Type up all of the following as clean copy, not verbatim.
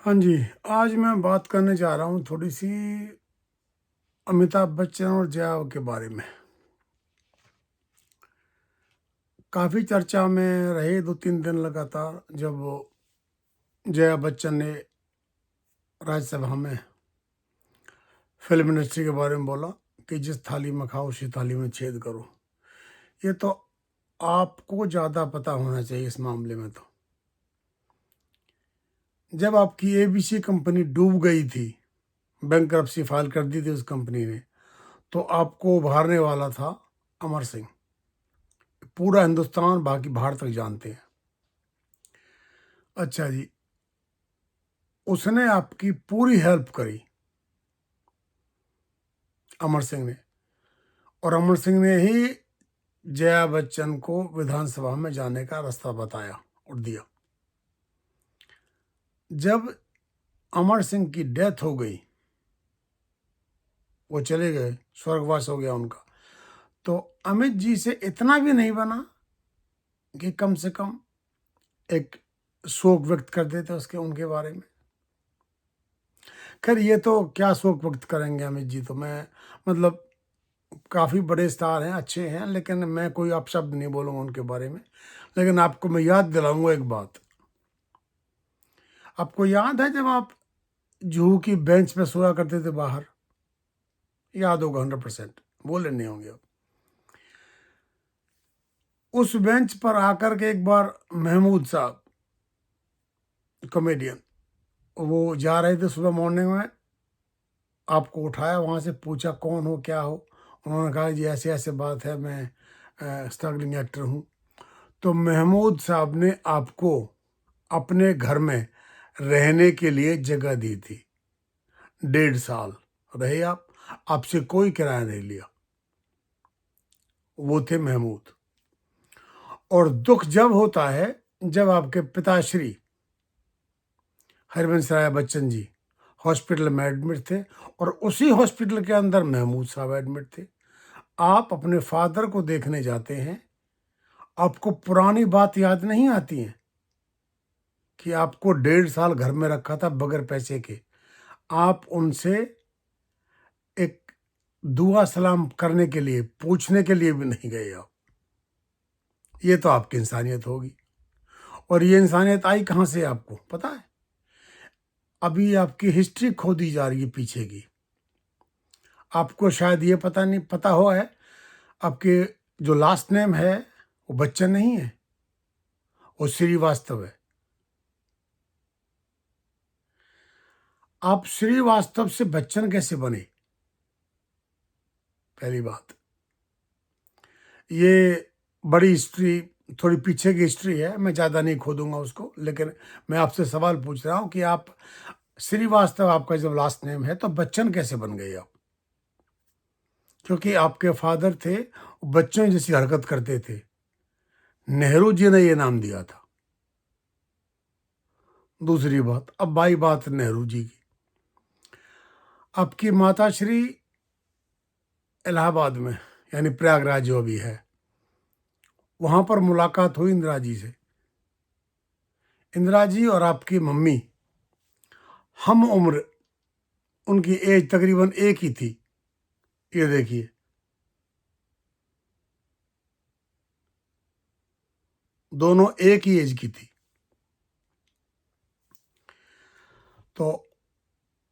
हाँ जी, आज मैं बात करने जा रहा हूँ थोड़ी-सी अमिताभ बच्चन और जया के बारे में। काफ़ी चर्चा में रहे 2-3 दिन लगातार जब वो जया बच्चन ने राज्यसभा में फ़िल्म इंडस्ट्री के बारे में बोला कि जिस थाली में खाओ उसी थाली में छेद करो। ये तो आपको ज़्यादा पता होना चाहिए इस मामले में तो। जब आपकी एबीसी कंपनी डूब गई थी, बैंकरप्सी फाइल कर दी थी उस कंपनी ने, तो आपको उभारने वाला था अमर सिंह। पूरा हिंदुस्तान बाकी भारत तक जानते हैं। अच्छा जी, उसने आपकी पूरी हेल्प करी, अमर सिंह ने। और अमर सिंह ने ही जया बच्चन को विधानसभा में जाने का रास्ता बताया और दिया। जब अमर सिंह की डेथ हो गई, वो चले गए, स्वर्गवास हो गया उनका, तो अमित जी से इतना भी नहीं बना कि कम से कम एक शोक व्यक्त कर देते उसके उनके बारे में। खैर, ये तो क्या शोक व्यक्त करेंगे अमित जी, तो मैं मतलब काफ़ी बड़े स्टार हैं, अच्छे हैं, लेकिन मैं कोई अपशब्द नहीं बोलूँगा उनके बारे में। लेकिन आपको मैं याद दिलाऊँगा एक बात। आपको याद है जब आप जुहू की बेंच पे सोया करते थे बाहर? याद होगा 100%, बोले नहीं होंगे आप। उस बेंच पर आकर के एक बार महमूद साहब, कॉमेडियन, वो जा रहे थे सुबह मॉर्निंग में, आपको उठाया, वहाँ से पूछा कौन हो, क्या हो? उन्होंने कहा जी ऐसे-ऐसे बात है, मैं स्ट्रगलिंग एक्टर हूँ। तो महमूद साहब ने आपको अपने घर में रहने के लिए जगह दी थी। 1.5 साल रहे आप, आपसे कोई किराया नहीं लिया। वो थे महमूद। और दुख जब होता है जब आपके पिताश्री हरवंश राय बच्चन जी हॉस्पिटल में एडमिट थे और उसी हॉस्पिटल के अंदर महमूद साहब एडमिट थे। आप अपने फादर को देखने जाते हैं, आपको पुरानी बात याद नहीं आती है कि आपको 1.5 साल घर में रखा था बगैर पैसे के। आप उनसे एक दुआ सलाम करने के लिए, पूछने के लिए भी नहीं गए आप। ये तो आपकी इंसानियत होगी। और ये इंसानियत आई कहाँ से आपको पता है? अभी आपकी हिस्ट्री खोदी जा रही है पीछे की। आपको शायद ये पता नहीं पता हो है, आपके जो लास्ट नेम है वो बच्चन नहीं है, वो श्रीवास्तव है। आप श्रीवास्तव से बच्चन कैसे बने? पहली बात, ये बड़ी हिस्ट्री, थोड़ी पीछे की हिस्ट्री है, मैं ज़्यादा नहीं खोदूंगा उसको, लेकिन मैं आपसे सवाल पूछ रहा हूँ कि आप श्रीवास्तव आपका जब लास्ट नेम है तो बच्चन कैसे बन गए आप? क्योंकि आपके फादर थे, वो बच्चों जैसी हरकत करते थे। नेहरू जी ने ये नाम दिया था। दूसरी बात, अब आई बात नेहरू जी की। आपकी माताश्री इलाहाबाद में, यानी प्रयागराज जो अभी है, वहां पर मुलाकात हुई इंदिरा जी से। इंदिरा जी और आपकी मम्मी हम उम्र, उनकी एज तकरीबन एक ही थी। ये देखिए, दोनों एक ही एज की थी। तो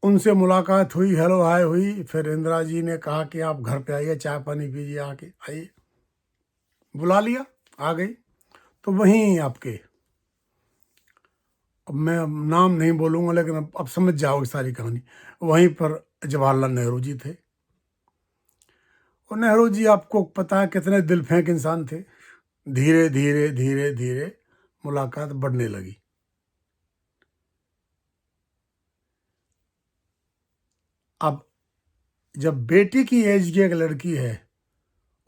उनसे मुलाकात हुई, हेलो हाय हुई। फिर इंदिरा जी ने कहा कि आप घर पे आइए, चाय पानी पीजिए, आके आइए। बुला लिया, आ गई। तो वहीं आपके, अब मैं नाम नहीं बोलूँगा लेकिन अब समझ जाओगे सारी कहानी। वहीं पर जवाहरलाल नेहरू जी थे। और नेहरू जी आपको पता है कितने दिल फेंक इंसान थे। धीरे धीरे धीरे धीरे मुलाकात बढ़ने लगी। अब जब बेटी की एज की एक लड़की है,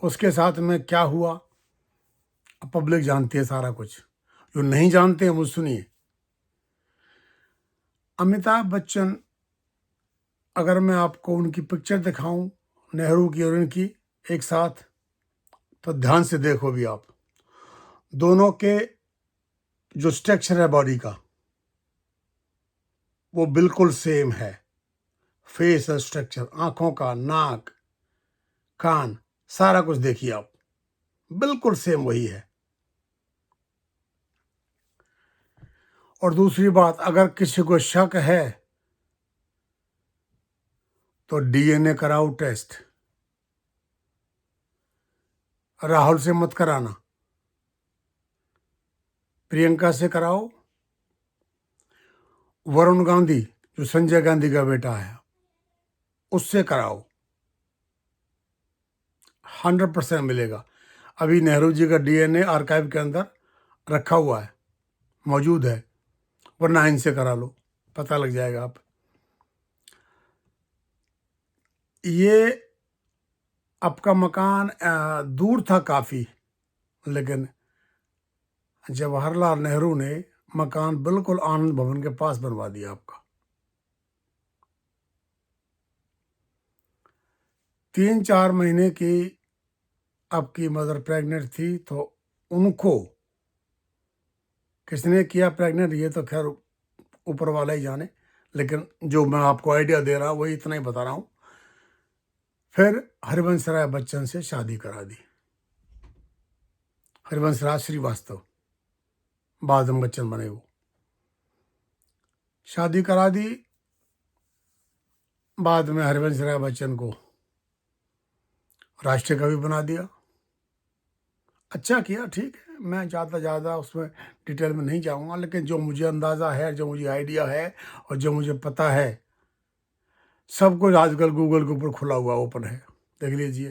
उसके साथ में क्या हुआ, अब पब्लिक जानती है सारा कुछ। जो नहीं जानते हैं वो सुनिए। अमिताभ बच्चन, अगर मैं आपको उनकी पिक्चर दिखाऊं, नेहरू की और इनकी एक साथ, तो ध्यान से देखो भी आप। दोनों के जो स्ट्रक्चर है बॉडी का, वो बिल्कुल सेम है। फेस स्ट्रक्चर, आंखों का, नाक, कान, सारा कुछ देखिए आप, बिल्कुल सेम वही है। और दूसरी बात, अगर किसी को शक है तो डीएनए कराओ टेस्ट। राहुल से मत कराना, प्रियंका से कराओ, वरुण गांधी जो संजय गांधी का बेटा है उससे कराओ, 100% मिलेगा। अभी नेहरू जी का डीएनए आर्काइव के अंदर रखा हुआ है, मौजूद है, वरना इनसे करा लो, पता लग जाएगा आप। ये आपका मकान दूर था काफ़ी, लेकिन जवाहरलाल नेहरू ने मकान बिल्कुल आनंद भवन के पास बनवा दिया आपका। 3-4 महीने की आपकी मदर प्रेग्नेंट थी, तो उनको किसने किया प्रेग्नेंट ये तो खैर ऊपर वाला ही जाने, लेकिन जो मैं आपको आइडिया दे रहा हूँ वही इतना ही बता रहा हूँ। फिर हरिवंश राय बच्चन से शादी करा दी, हरिवंश राय श्रीवास्तव, बाद में बच्चन बने वो। शादी करा दी, बाद में हरिवंश राय बच्चन को राष्ट्रीय कवि बना दिया। अच्छा किया, ठीक है, मैं ज़्यादा उसमें डिटेल में नहीं जाऊंगा, लेकिन जो मुझे अंदाज़ा है, जो मुझे आइडिया है और जो मुझे पता है, सब कुछ आजकल गूगल के ऊपर खुला हुआ ओपन है, देख लीजिए।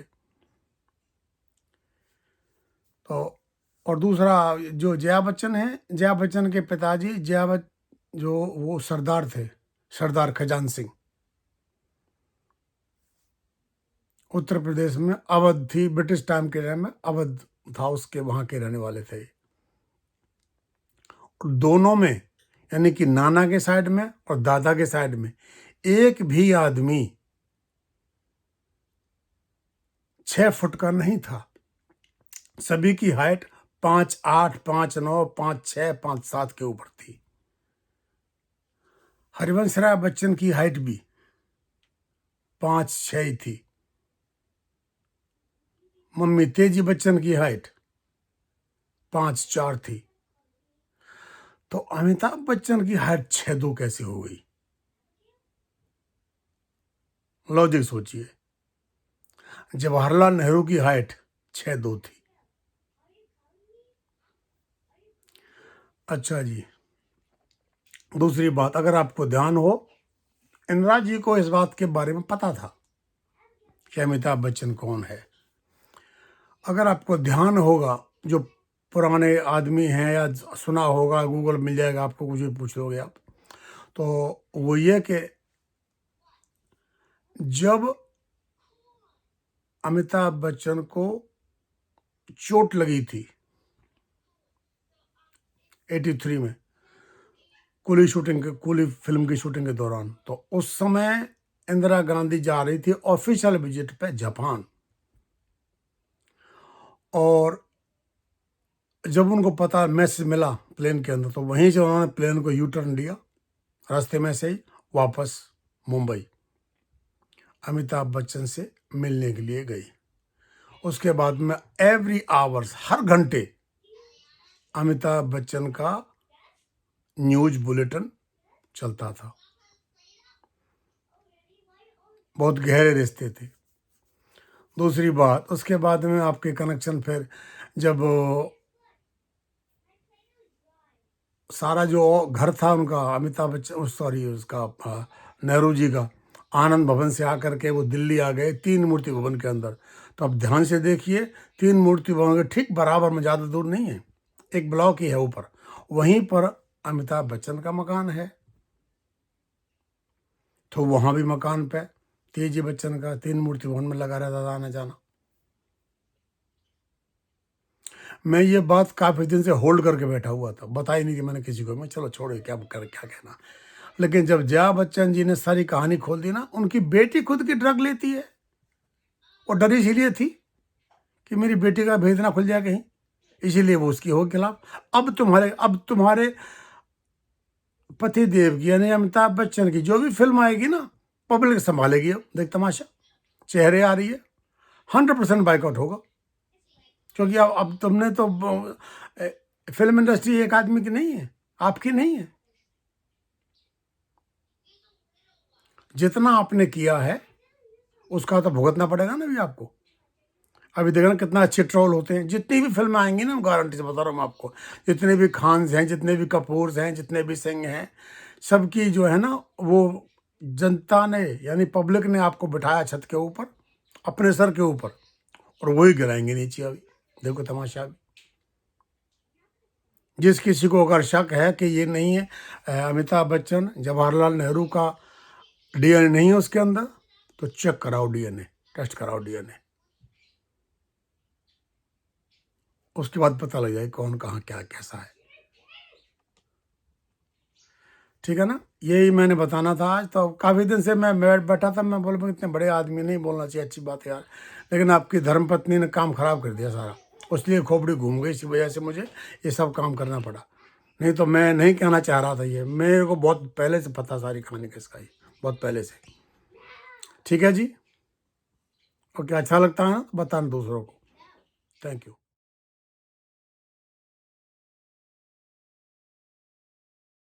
तो और दूसरा, जो जया बच्चन है, जया बच्चन के पिताजी जो वो सरदार थे, सरदार खजान सिंह, उत्तर प्रदेश में अवध थी, ब्रिटिश टाइम के टाइम में अवध था, उसके वहाँ के रहने वाले थे। दोनों में, यानी कि नाना के साइड में और दादा के साइड में, एक भी आदमी 6 फुट का नहीं था। सभी की हाइट 5'8", 5'9", 5'6", 5'7" के ऊपर थी। हरिवंश राय बच्चन की हाइट भी 5'6" ही थी। मम्मी तेजी बच्चन की हाइट 5'4" थी। तो अमिताभ बच्चन की हाइट 6'2" कैसे हो गई? लॉजिक सोचिए। जवाहरलाल नेहरू की हाइट 6'2" थी। अच्छा जी, दूसरी बात, अगर आपको ध्यान हो, इंदिरा जी को इस बात के बारे में पता था कि अमिताभ बच्चन कौन है। अगर आपको ध्यान होगा, जो पुराने आदमी हैं या सुना होगा, गूगल मिल जाएगा आपको, कुछ भी पूछ लोगे आप, तो वो ये कि जब अमिताभ बच्चन को चोट लगी थी 83 में, कूली फिल्म की शूटिंग के दौरान, तो उस समय इंदिरा गांधी जा रही थी ऑफिशियल विजिट पे जापान, और जब उनको पता मैसेज मिला प्लेन के अंदर, तो वहीं से उन्होंने प्लेन को यू टर्न लिया, रास्ते में से ही वापस मुंबई अमिताभ बच्चन से मिलने के लिए गई। उसके बाद में एवरी आवर्स, हर घंटे अमिताभ बच्चन का न्यूज बुलेटिन चलता था। बहुत गहरे रिश्ते थे। दूसरी बात, उसके बाद में आपके कनेक्शन, फिर जब सारा जो घर था उनका, अमिताभ बच्चन, सॉरी, उसका नेहरू जी का, आनंद भवन से आकर के वो दिल्ली आ गए 3 मूर्ति भवन के अंदर। तो अब ध्यान से देखिए, 3 मूर्ति भवन के ठीक बराबर में, ज़्यादा दूर नहीं है, एक ब्लॉक ही है ऊपर, वहीं पर अमिताभ बच्चन का मकान है। तो वहाँ भी मकान पे तेजी बच्चन का 3 मूर्ति भवन में लगा रहता था आना जाना। मैं ये बात काफ़ी दिन से होल्ड करके बैठा हुआ था, बताई नहीं थी मैंने किसी को, मैं चलो छोड़ो क्या कहना। लेकिन जब जया बच्चन जी ने सारी कहानी खोल दी ना, उनकी बेटी खुद की ड्रग लेती है, वो डरी इसीलिए थी कि मेरी बेटी का भेद ना खुल जाए कहीं, इसीलिए वो उसकी हो खिलाफ। अब तुम्हारे पति देव की यानी अमिताभ बच्चन की जो भी फिल्म आएगी ना, पब्लिक संभालेगी। अब देख तमाशा, चेहरे आ रही है, 100% बाइकआउट होगा। क्योंकि अब तुमने तो फिल्म इंडस्ट्री एक आदमी की नहीं है, आपकी नहीं है। जितना आपने किया है उसका तो भुगतना पड़ेगा ना भी आपको। अभी देखना कितना अच्छे ट्रोल होते हैं। जितनी भी फिल्में आएंगी ना, गारंटी से बता रहा हूँ मैं आपको, जितने भी खान्स हैं, जितने भी कपूर्स हैं, जितने भी सिंह हैं, सबकी जो है ना, वो जनता ने यानी पब्लिक ने आपको बिठाया छत के ऊपर, अपने सर के ऊपर, और वही गिराएंगे नीचे। अभी देखो तमाशा। अभी जिस किसी को अगर शक है कि ये नहीं है अमिताभ बच्चन, जवाहरलाल नेहरू का डीएनए नहीं है उसके अंदर, तो चेक कराओ, डीएनए टेस्ट कराओ, डीएनए। उसके बाद पता लग जाए कौन कहाँ क्या कैसा है। ठीक है ना, यही मैंने बताना था आज। तो काफ़ी दिन से मैं बैठा था, मैं बोल इतने बड़े आदमी नहीं बोलना चाहिए, अच्छी बात है यार, लेकिन आपकी धर्मपत्नी ने काम खराब कर दिया सारा, उसलिए खोपड़ी घूम गई। इसी वजह से मुझे ये सब काम करना पड़ा। नहीं तो मैं नहीं कहना चाह रहा था, ये मेरे को बहुत पहले से पता, सारी कहानी किसका ही, बहुत पहले से। ठीक है जी, ओके, अच्छा लगता है ना तो बताना दूसरों को। Thank you.